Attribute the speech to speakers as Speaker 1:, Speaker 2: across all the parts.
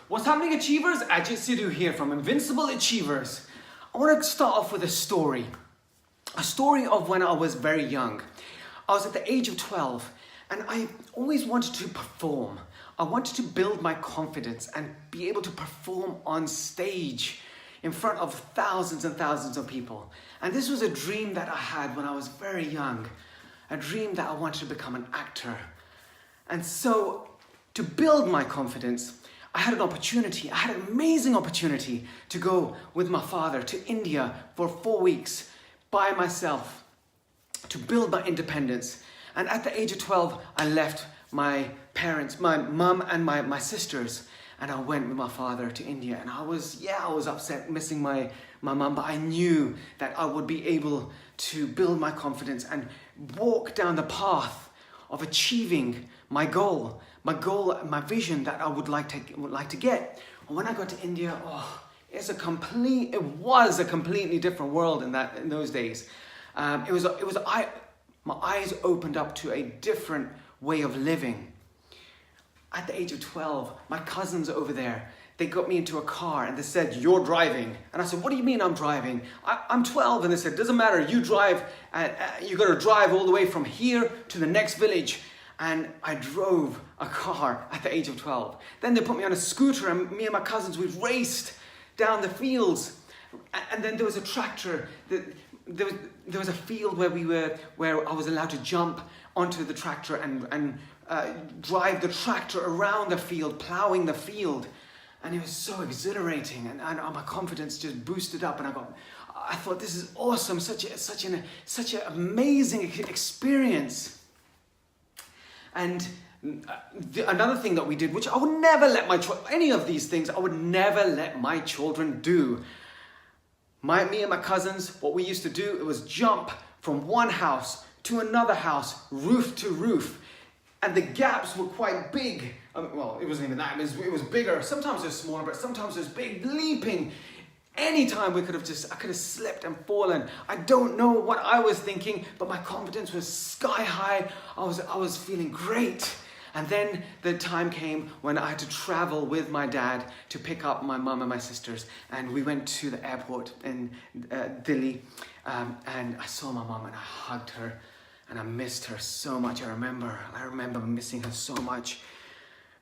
Speaker 1: What's happening, Achievers? Ajit Sidhu here from Invincible Achievers. I want to start off with a story of when I was very young. I was at the age of 12 and I always wanted to perform. I wanted to build my confidence and be able to perform on stage in front of thousands and thousands of people. And this was a dream that I had when I was very young, a dream that I wanted to become an actor. And so to build my confidence, I had an amazing opportunity to go with my father to India for 4 weeks by myself to build my independence. And at the age of 12, I left my parents, my mum and my sisters, and I went with my father to India. And I was upset missing my mum, but I knew that I would be able to build my confidence and walk down the path of achieving my goal, my vision that I would like to get. And when I got to India, it was a completely different world in those days. My eyes opened up to a different way of living. At the age of 12, my cousins over there, they got me into a car and they said, "You're driving." And I said, "What do you mean I'm driving? I'm 12. And they said, "Doesn't matter, you drive, you got to drive all the way from here to the next village." And I drove a car at the age of 12. Then they put me on a scooter and me and my cousins, we raced down the fields. And then there was a tractor. There was a field where I was allowed to jump onto the tractor and drive the tractor around the field, plowing the field. And it was so exhilarating, and my confidence just boosted up. And I thought, this is awesome, such an amazing experience. And another thing that we did, which I would never let any of these things, I would never let my children do. Me and my cousins, what we used to do, it was jump from one house to another house, roof to roof. And the gaps were quite big. Well, it wasn't even that, it was bigger. Sometimes it was smaller, but sometimes it was big, leaping. Anytime I could have slipped and fallen. I don't know what I was thinking, but my confidence was sky high. I was feeling great. And then the time came when I had to travel with my dad to pick up my mum and my sisters. And we went to the airport in Delhi. And I saw my mum and I hugged her. And I missed her so much. I remember missing her so much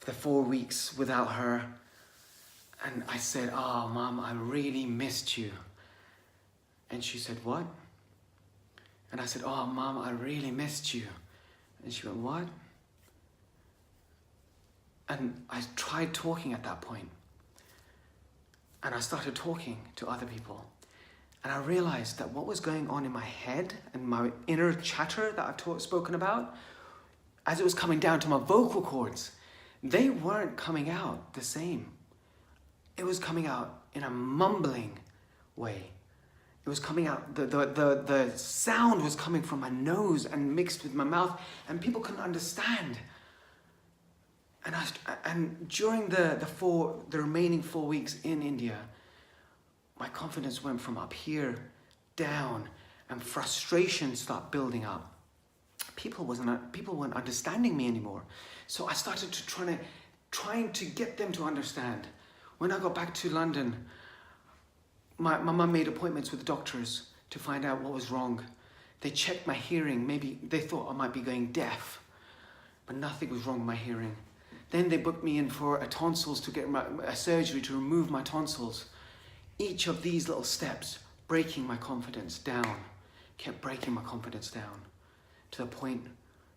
Speaker 1: for the 4 weeks without her. And I said, "Oh, Mom, I really missed you." And she said, "What?" And I said, "Oh, Mom, I really missed you." And she went, "What?" And I tried talking at that point. And I started talking to other people. And I realized that what was going on in my head and my inner chatter that I've spoken about, as it was coming down to my vocal cords, they weren't coming out the same. It was coming out in a mumbling way. It was coming out, the sound was coming from my nose and mixed with my mouth, and people couldn't understand. And during the remaining 4 weeks in India, my confidence went from up here down, and frustration started building up. People weren't understanding me anymore. So I started trying to get them to understand. When I got back to London, my mum made appointments with the doctors to find out what was wrong. They checked my hearing. Maybe they thought I might be going deaf, but nothing was wrong with my hearing. Then they booked me in for to get a surgery to remove my tonsils. Each of these little steps breaking my confidence down, kept breaking my confidence down to the point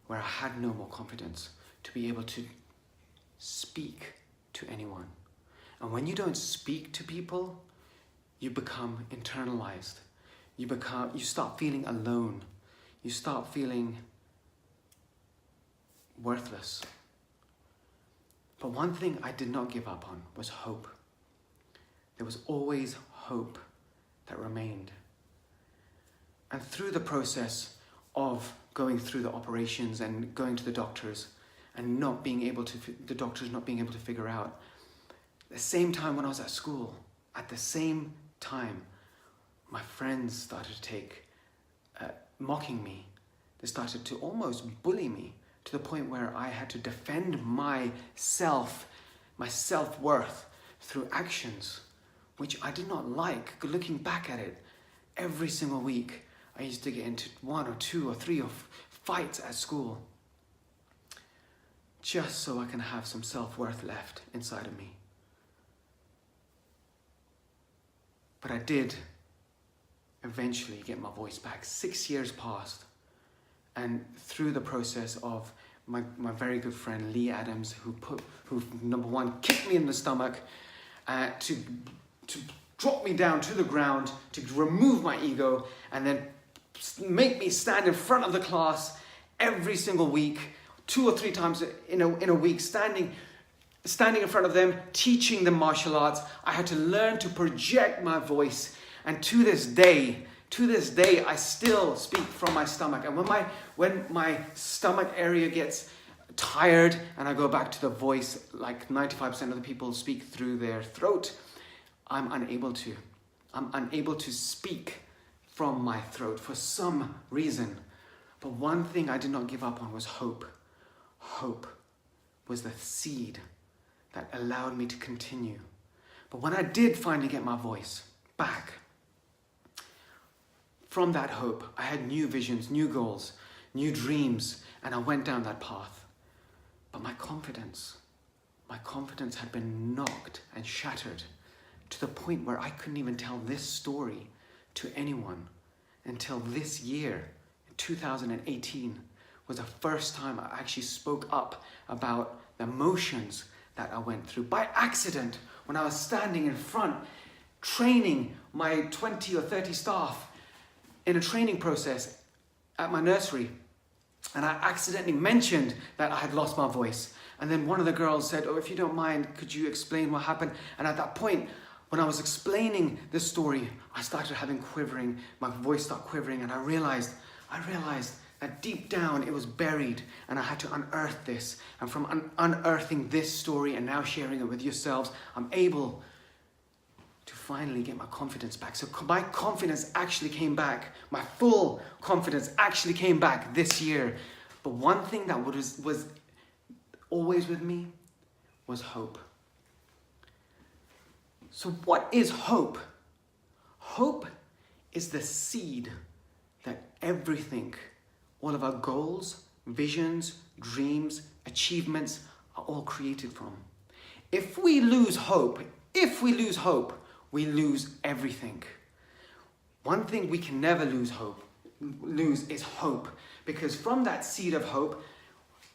Speaker 1: where I had no more confidence to be able to speak to anyone. And when you don't speak to people, you become internalized. You start feeling alone. You start feeling worthless. But one thing I did not give up on was hope. There was always hope that remained. And through the process of going through the operations and going to the doctors and the doctors not being able to figure out, the same time when I was at school, at the same time, my friends started to mocking me. They started to almost bully me to the point where I had to defend my self-worth through actions, which I did not like. Looking back at it, every single week, I used to get into 1 or 2 or 3 fights at school, just so I can have some self-worth left inside of me. But I did eventually get my voice back. 6 years passed, and through the process of my very good friend Lee Adams, who number one kicked me in the stomach, to drop me down to the ground, to remove my ego, and then make me stand in front of the class every single week, 2 or 3 times in a week, standing in front of them, teaching them martial arts. I had to learn to project my voice, and to this day, I still speak from my stomach. And when my stomach area gets tired and I go back to the voice, like 95% of the people speak through their throat, I'm unable to speak from my throat for some reason. But one thing I did not give up on was hope. Hope was the seed that allowed me to continue. But when I did finally get my voice back, from that hope, I had new visions, new goals, new dreams, and I went down that path. But my confidence had been knocked and shattered to the point where I couldn't even tell this story to anyone until this year, 2018, was the first time I actually spoke up about the emotions that I went through by accident when I was standing in front, training my 20 or 30 staff in a training process at my nursery. And I accidentally mentioned that I had lost my voice. And then one of the girls said, "Oh, if you don't mind, could you explain what happened?" And at that point, when I was explaining this story, I started having quivering, my voice started quivering, and I realized that deep down it was buried, and I had to unearth this. And from unearthing this story and now sharing it with yourselves, I'm able to finally get my confidence back. So my confidence actually came back. My full confidence actually came back this year. But one thing that was always with me was hope. So what is hope? Hope is the seed that everything, all of our goals, visions, dreams, achievements are all created from. If we lose hope, we lose everything. One thing we can never lose is hope. Because from that seed of hope,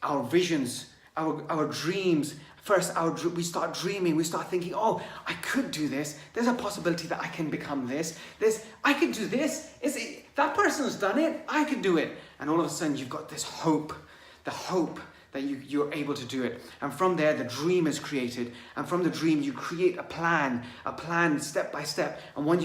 Speaker 1: our visions, our dreams, first we start dreaming, we start thinking, oh, I could do this. There's a possibility that I can become this. I could do this. That person's done it, I could do it. And all of a sudden you've got this hope, the hope that you're able to do it. And from there, the dream is created. And from the dream, you create a plan step by step. And when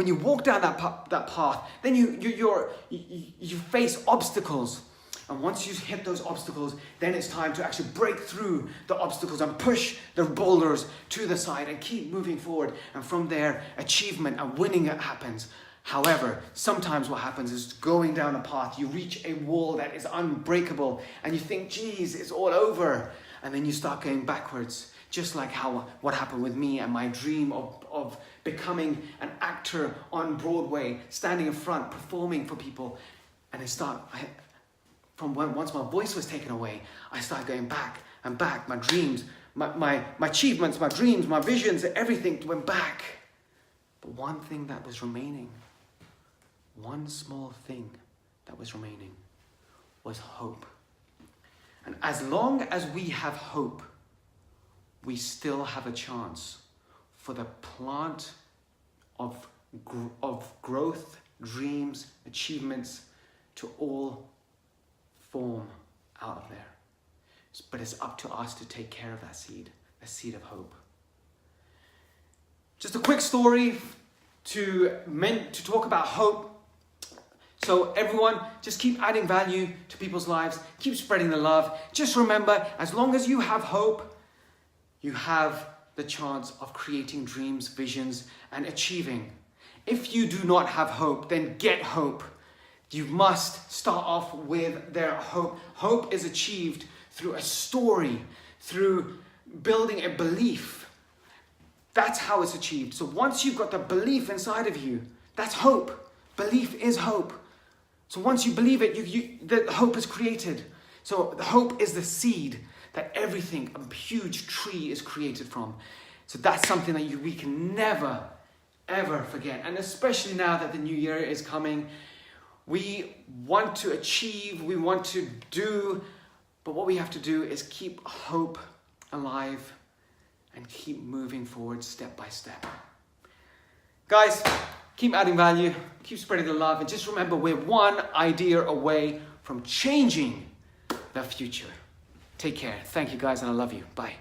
Speaker 1: you walk down that path, then you face obstacles. And once you hit those obstacles, then it's time to actually break through the obstacles and push the boulders to the side and keep moving forward. And from there, achievement and winning happens. However, sometimes what happens is going down a path, you reach a wall that is unbreakable and you think, geez, it's all over. And then you start going backwards, just like what happened with me and my dream of becoming an actor on Broadway, standing in front, performing for people. And once my voice was taken away, I started going back and back. My dreams, my achievements, my dreams, my visions, everything went back. But one thing that was remaining, one small thing that was remaining, was hope. And as long as we have hope, we still have a chance for the plant of growth, dreams, achievements to all form out of there. But it's up to us to take care of that seed, the seed of hope. Just a quick story to talk about hope. So everyone, just keep adding value to people's lives. Keep spreading the love. Just remember, as long as you have hope, you have the chance of creating dreams, visions, and achieving. If you do not have hope, then get hope. You must start off with their hope. Hope is achieved through a story, through building a belief. That's how it's achieved. So once you've got the belief inside of you, that's hope. Belief is hope. So once you believe it, the hope is created. So the hope is the seed that everything, a huge tree, is created from. So that's something that we can never, ever forget. And especially now that the new year is coming, we want to achieve, we want to do, but what we have to do is keep hope alive and keep moving forward step by step. Guys, keep adding value, keep spreading the love, and just remember, we're one idea away from changing the future. Take care. Thank you guys, and I love you. Bye.